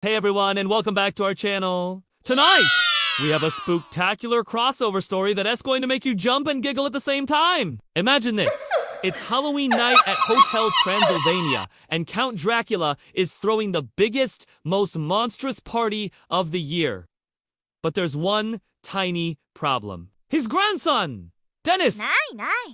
Hey everyone, and welcome back to our channel. Tonight, we have a spooktacular crossover story that's going to make you jump and giggle at the same time. Imagine this. It's Halloween night at Hotel Transylvania, and Count Dracula is throwing the biggest, most monstrous party of the year. But there's one tiny problem. His grandson, Dennis,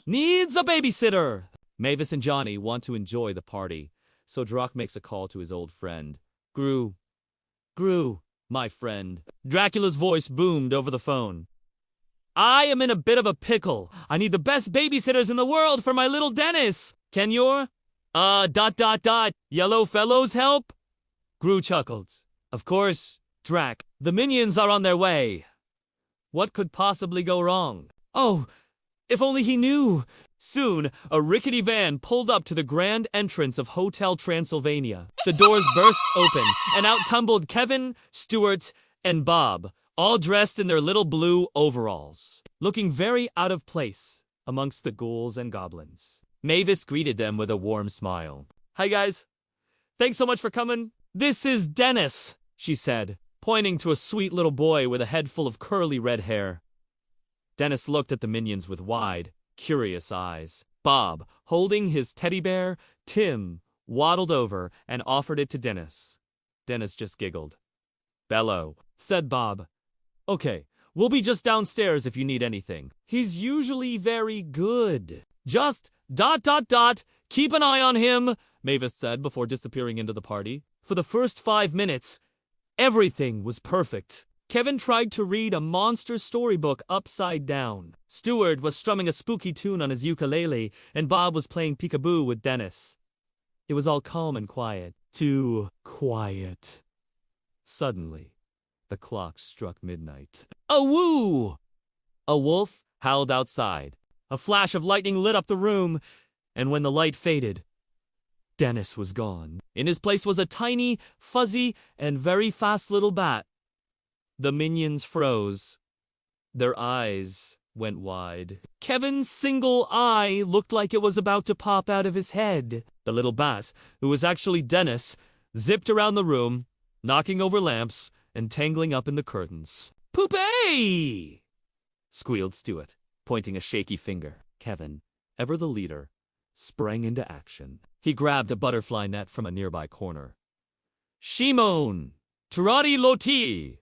needs a babysitter. Mavis and Johnny want to enjoy the party, so Drac makes a call to his old friend. Gru, my friend. Dracula's voice boomed over the phone. I am in a bit of a pickle. I need the best babysitters in the world for my little Dennis. Can your, yellow fellows help? Gru chuckled. Of course, Drac. The minions are on their way. What could possibly go wrong? Oh, if only he knew. Soon, a rickety van pulled up to the grand entrance of Hotel Transylvania. The doors burst open, and out tumbled Kevin, Stuart, and Bob, all dressed in their little blue overalls, looking very out of place amongst the ghouls and goblins. Mavis greeted them with a warm smile. Hi guys. Thanks so much for coming. This is Dennis, she said, pointing to a sweet little boy with a head full of curly red hair. Dennis looked at the minions with wide, curious eyes. Bob, holding his teddy bear, Tim, waddled over and offered it to Dennis. Dennis just giggled. Bello, said Bob. Okay, we'll be just downstairs if you need anything. He's usually very good. Just ... keep an eye on him, Mavis said before disappearing into the party. For the first 5 minutes, everything was perfect. Kevin tried to read a monster storybook upside down. Stuart was strumming a spooky tune on his ukulele, and Bob was playing peekaboo with Dennis. It was all calm and quiet. Too quiet. Suddenly, the clock struck midnight. A-woo! A wolf howled outside. A flash of lightning lit up the room, and when the light faded, Dennis was gone. In his place was a tiny, fuzzy, and very fast little bat. The minions froze. Their eyes went wide. Kevin's single eye looked like it was about to pop out of his head. The little bat, who was actually Dennis, zipped around the room, knocking over lamps and tangling up in the curtains. Poopy! Squealed Stuart, pointing a shaky finger. Kevin, ever the leader, sprang into action. He grabbed a butterfly net from a nearby corner. Shimon! Tirati Loti!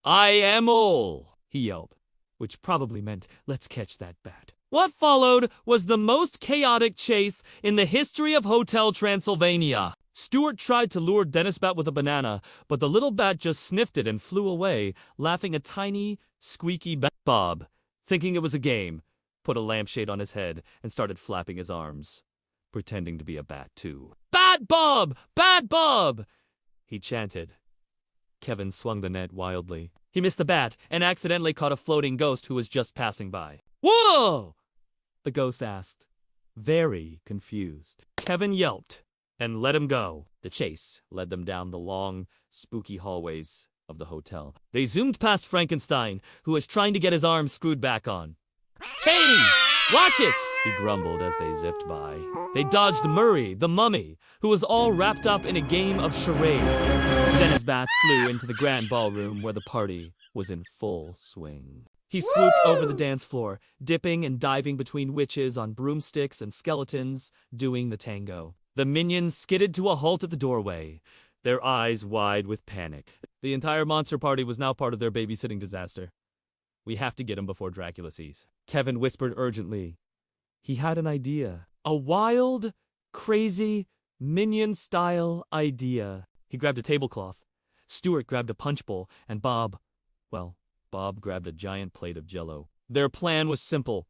I am all, he yelled, which probably meant, let's catch that bat. What followed was the most chaotic chase in the history of Hotel Transylvania. Stuart tried to lure Dennis bat with a banana, but the little bat just sniffed it and flew away, laughing a tiny, squeaky bat. Bob, thinking it was a game, put a lampshade on his head and started flapping his arms, pretending to be a bat too. Bat Bob! Bat Bob! He chanted. Kevin swung the net wildly. He missed the bat and accidentally caught a floating ghost who was just passing by. Whoa! The ghost asked, very confused. Kevin yelped and let him go. The chase led them down the long, spooky hallways of the hotel. They zoomed past Frankenstein, who was trying to get his arms screwed back on. Hey! Watch it! He grumbled as they zipped by. They dodged Murray, the mummy, who was all wrapped up in a game of charades. Then his bat flew into the grand ballroom where the party was in full swing. He swooped over the dance floor, dipping and diving between witches on broomsticks and skeletons, doing the tango. The minions skidded to a halt at the doorway, their eyes wide with panic. The entire monster party was now part of their babysitting disaster. We have to get him before Dracula sees. Kevin whispered urgently. He had an idea. A wild, crazy, minion-style idea. He grabbed a tablecloth. Stuart grabbed a punch bowl, and Bob grabbed a giant plate of Jell-O. Their plan was simple.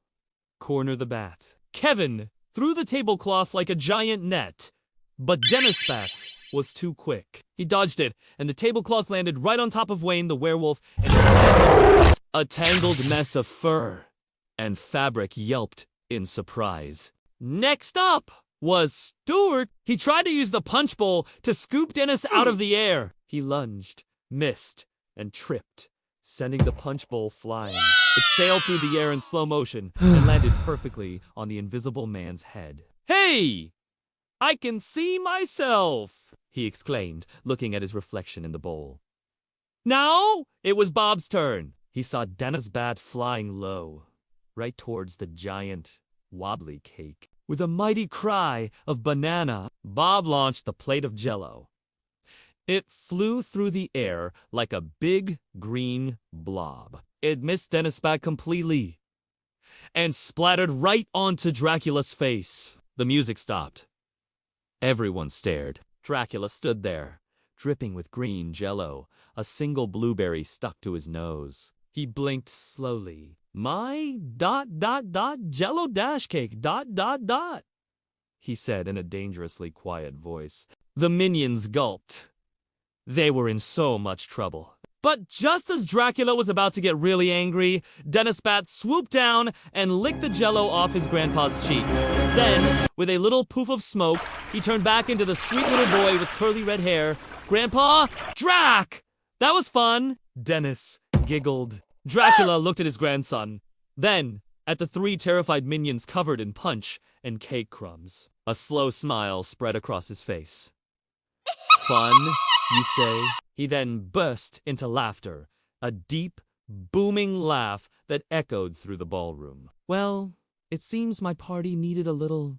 Corner the bat. Kevin threw the tablecloth like a giant net, but Dennis' bat was too quick. He dodged it, and the tablecloth landed right on top of Wayne the werewolf, and a tangled mess of fur and fabric yelped in surprise. Next up was Stuart. He tried to use the punch bowl to scoop Dennis out of the air. He lunged, missed, and tripped, sending the punch bowl flying. It sailed through the air in slow motion and landed perfectly on the invisible man's head. Hey! I can see myself, he exclaimed, looking at his reflection in the bowl. Now it was Bob's turn. He saw Dennis bat flying low, right towards the giant, wobbly cake. With a mighty cry of banana, Bob launched the plate of Jell-O. It flew through the air like a big green blob. It missed Dennis bat completely and splattered right onto Dracula's face. The music stopped. Everyone stared. Dracula stood there, dripping with green Jell-O, a single blueberry stuck to his nose. He blinked slowly. My ... Jell-O dash cake ... he said in a dangerously quiet voice. The minions gulped. They were in so much trouble. But just as Dracula was about to get really angry, Dennis Bat swooped down and licked the Jell-O off his grandpa's cheek. Then, with a little poof of smoke, he turned back into the sweet little boy with curly red hair. Grandpa, Drac! That was fun! Dennis giggled. Dracula looked at his grandson, then at the three terrified minions covered in punch and cake crumbs. A slow smile spread across his face. Fun, you say? He then burst into laughter, a deep, booming laugh that echoed through the ballroom. Well, it seems my party needed a little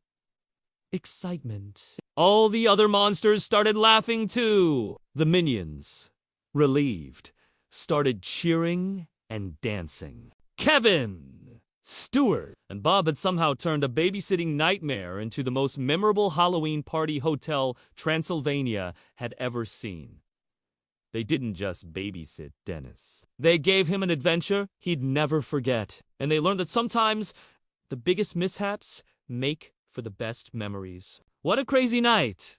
excitement. All the other monsters started laughing too. The minions, relieved, started cheering and dancing. Kevin, Stuart, and Bob had somehow turned a babysitting nightmare into the most memorable Halloween party hotel Transylvania had ever seen. They didn't just babysit Dennis. They gave him an adventure he'd never forget. And they learned that sometimes the biggest mishaps make for the best memories. What a crazy night.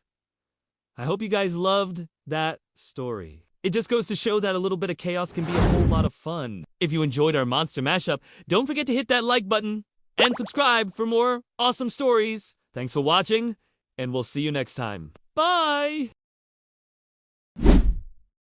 I hope you guys loved that story. It just goes to show that a little bit of chaos can be a whole lot of fun. If you enjoyed our monster mashup, don't forget to hit that like button and subscribe for more awesome stories. Thanks for watching, and we'll see you next time. Bye!